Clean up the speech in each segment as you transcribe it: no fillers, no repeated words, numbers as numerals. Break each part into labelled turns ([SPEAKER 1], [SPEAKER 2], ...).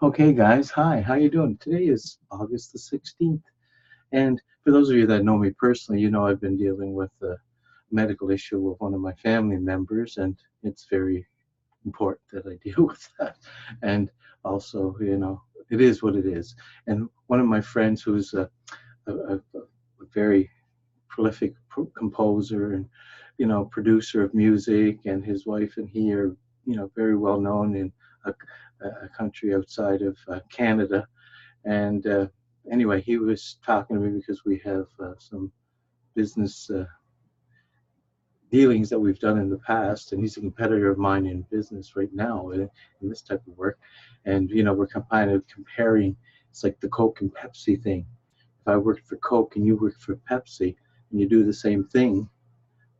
[SPEAKER 1] Okay, guys. Hi. How you doing? Today is August the 16th, and for those of you that know me personally, you know I've been dealing with a medical issue with one of my family members, and it's very important that I deal with that. And also, it is what it is. And one of my friends who's a very prolific composer and producer of music, and his wife and he are very well known in a, a country outside of Canada. And anyway, he was talking to me because we have some business dealings that we've done in the past, and he's a competitor of mine in business right now in this type of work. And we're kind of comparing. It's like the Coke and Pepsi thing. If I worked for Coke and you worked for Pepsi, and you do the same thing,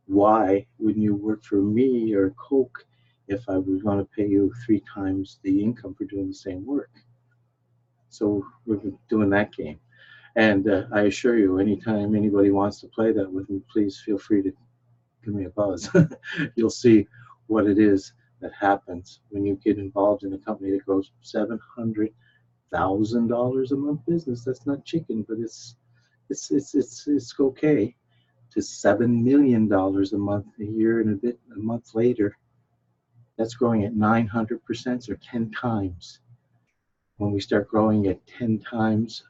[SPEAKER 1] why wouldn't you work for me or Coke if I was going to pay you three times the income for doing the same work? So we're doing that game. And I assure you, anytime anybody wants to play that with me, please feel free to give me a buzz. You'll see what it is that happens when you get involved in a company that grows $700,000 a month business. That's not chicken, but it's okay. To $7 million a month, a year and a bit, a month later, that's growing at 900%, or 10 times. When we start growing at 10 times,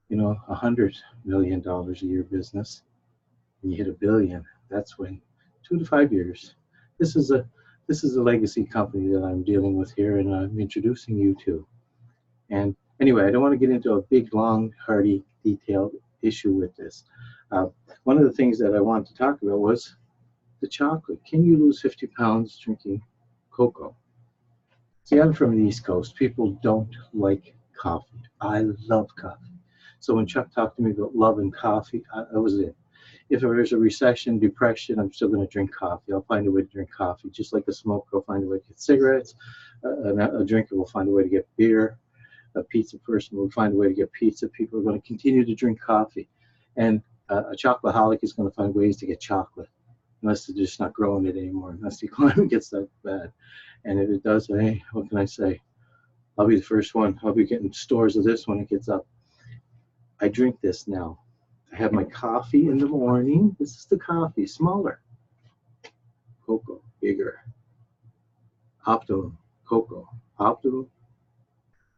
[SPEAKER 1] $100 million a year business, and you hit a billion, that's when 2 to 5 years. This is a this is a legacy company that I'm dealing with here, and I'm introducing you to. And anyway, I don't want to get into a big, long, hardy, detailed issue with this. Uh, One of the things that I wanted to talk about was the chocolate. Can you lose 50 pounds drinking cocoa? See, I'm from the East Coast. People don't like coffee. I love coffee. So when Chuck talked to me about love and coffee, I was in. If there's a recession, depression, I'm still going to drink coffee. I'll find a way to drink coffee. Just like a smoker will find a way to get cigarettes, a drinker will find a way to get beer, a pizza person will find a way to get pizza. People are going to continue to drink coffee. And a chocoholic is going to find ways to get chocolate, unless they're just not growing it anymore, unless the economy gets that bad. And if it does, hey, what can I say? I'll be the first one. I'll be getting stores of this when it gets up. I drink this now. I have my coffee in the morning. This is the coffee, smaller. Cocoa, bigger. Optimum, cocoa. Optimum,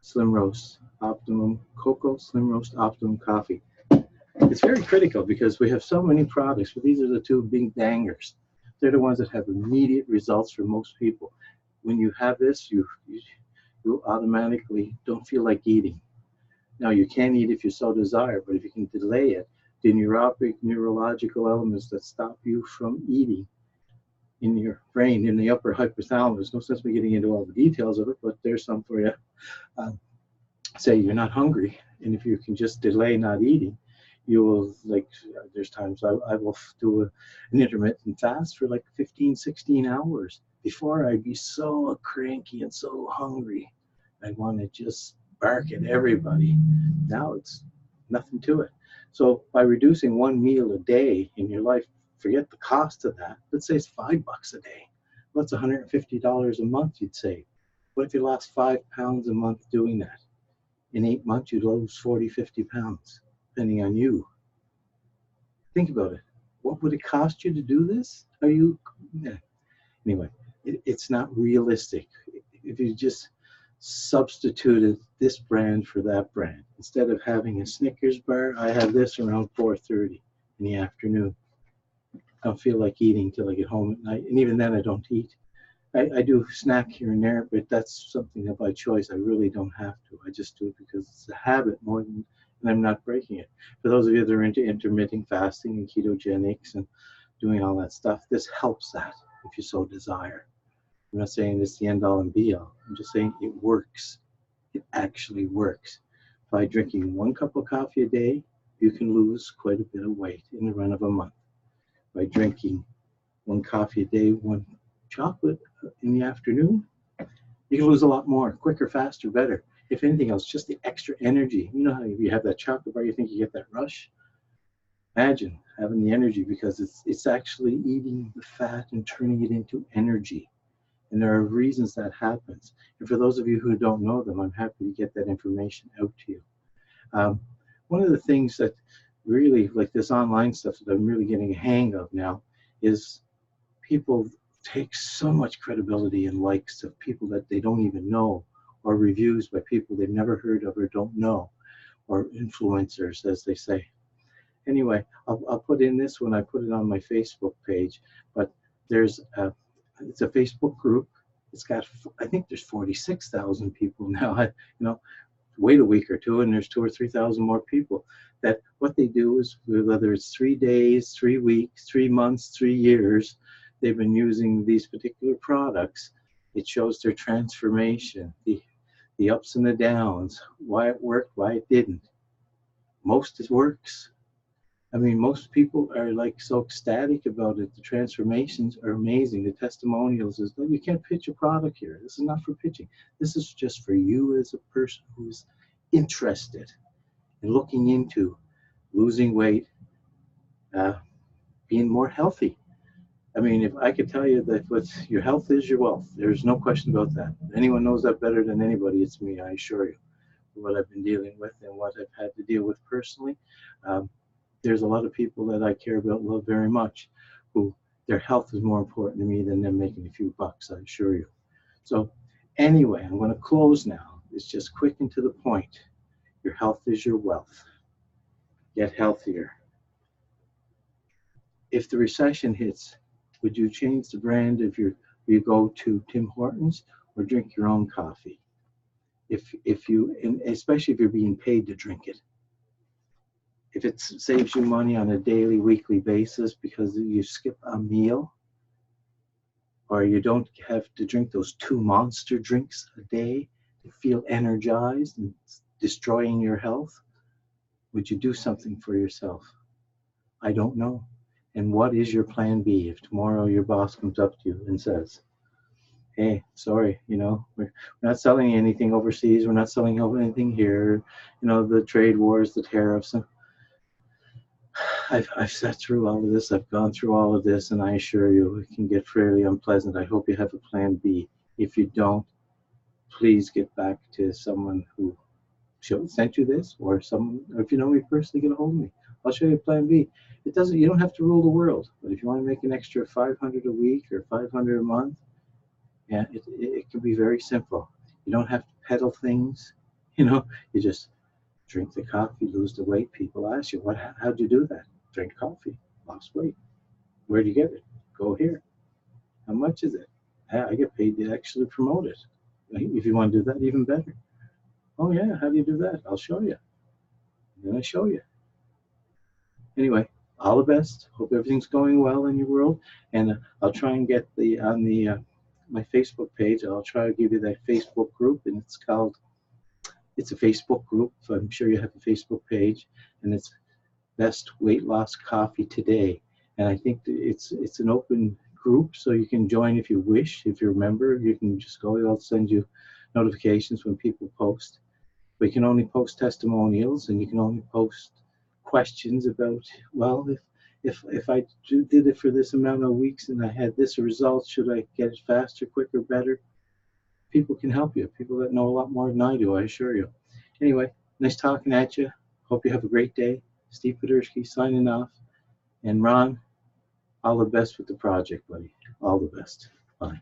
[SPEAKER 1] slim roast. Optimum, cocoa, slim roast, optimum coffee. It's very critical because we have so many products, but these are the two big bangers. They're the ones that have immediate results for most people. When you have this, you automatically don't feel like eating. Now, you can eat if you so desire, but if you can delay it, the neuropic, neurological elements that stop you from eating in your brain, in the upper hypothalamus, no sense me getting into all the details of it, but there's some for you. Um, Say you're not hungry, and if you can just delay not eating, you will, like, there's times I will do an intermittent fast for like 15, 16 hours. Before, I'd be so cranky and so hungry, I'd want to just bark at everybody. Now it's nothing to it. So by reducing one meal a day in your life, forget the cost of that. Let's say it's $5 a day. Well, that's $150 a month you'd save. What if you lost 5 pounds a month doing that? In 8 months, you'd lose 40, 50 pounds, depending on you. Think about it. What would it cost you to do this? Are you, yeah. Anyway, it's not realistic. If you just substituted this brand for that brand, instead of having a Snickers bar, I have this around 4:30 in the afternoon. I don't feel like eating till I get home at night, and even then I don't eat. I do snack here and there, but that's something that by choice. I really don't have to. I just do it because it's a habit more than, and I'm not breaking it. For those of you that are into intermittent fasting and ketogenics and doing all that stuff, this helps that if you so desire. I'm not saying it's the end all and be all. I'm just saying it works. It actually works. By drinking 1 cup of coffee a day, you can lose quite a bit of weight in the run of a month. By drinking 1 coffee a day, one chocolate in the afternoon, you can lose a lot more, quicker, faster, better. If anything else, just the extra energy. You know how you have that chocolate bar, you think you get that rush? Imagine having the energy because it's actually eating the fat and turning it into energy. And there are reasons that happens. And for those of you who don't know them, I'm happy to get that information out to you. One of the things that really, like this online stuff that I'm really getting a hang of now, is people take so much credibility and likes of people that they don't even know, or reviews by people they've never heard of or don't know, or influencers, as they say. Anyway, I'll put in this when I put it on my Facebook page, but it's a Facebook group. It's got, I think there's 46,000 people now. Wait a week or two and there's 2,000 or 3,000 more people. That what they do is, whether it's 3 days, 3 weeks, 3 months, 3 years, they've been using these particular products. It shows their transformation, the ups and the downs, why it worked, why it didn't. Most it works. I mean, most people are like so ecstatic about it. The transformations are amazing. The testimonials is, you can't pitch a product here. This is not for pitching. This is just for you as a person who's interested in looking into losing weight, being more healthy. I mean, if I could tell you that your health is your wealth, there's no question about that. Anyone knows that better than anybody, it's me, I assure you. What I've been dealing with and what I've had to deal with personally. There's a lot of people that I care about, love very much, who their health is more important to me than them making a few bucks, I assure you. So anyway, I'm going to close now. It's just quick and to the point. Your health is your wealth. Get healthier. If the recession hits, would you change the brand if you go to Tim Hortons or drink your own coffee? If you, and especially if you're being paid to drink it. If it saves you money on a daily, weekly basis because you skip a meal, or you don't have to drink those 2 monster drinks a day to feel energized and destroying your health, would you do something for yourself? I don't know. And what is your plan B if tomorrow your boss comes up to you and says, hey, sorry, we're not selling anything overseas, we're not selling anything here, the trade wars, the tariffs. I've sat through all of this, I've gone through all of this, and I assure you it can get fairly unpleasant. I hope you have a plan B. If you don't, please get back to someone who sent you this, or if you know me personally, get a hold of me. I'll show you a plan B. You don't have to rule the world, but if you want to make an extra $500 a week or $500 a month, yeah, it can be very simple. You don't have to peddle things, you just drink the coffee, lose the weight. People ask you, how'd you do that? Drink coffee, lost weight. Where'd you get it? Go here. How much is it? I get paid to actually promote it. If you want to do that, even better. Oh yeah, how do you do that? I'll show you. And then I show you. Anyway, all the best. Hope everything's going well in your world. And I'll try and get on my Facebook page, I'll try to give you that Facebook group, and it's a Facebook group, so I'm sure you have a Facebook page, and it's Best Weight Loss Coffee Today. And I think it's an open group, so you can join if you wish. If you're a member, you can just go. I'll send you notifications when people post. But you can only post testimonials, and you can only post questions about, well, if I did it for this amount of weeks and I had this result, should I get it faster, quicker, better? People can help you. People that know a lot more than I do, I assure you. Anyway, nice talking at you. Hope you have a great day. Steve Poderski signing off. And Ron, all the best with the project, buddy. All the best. Bye.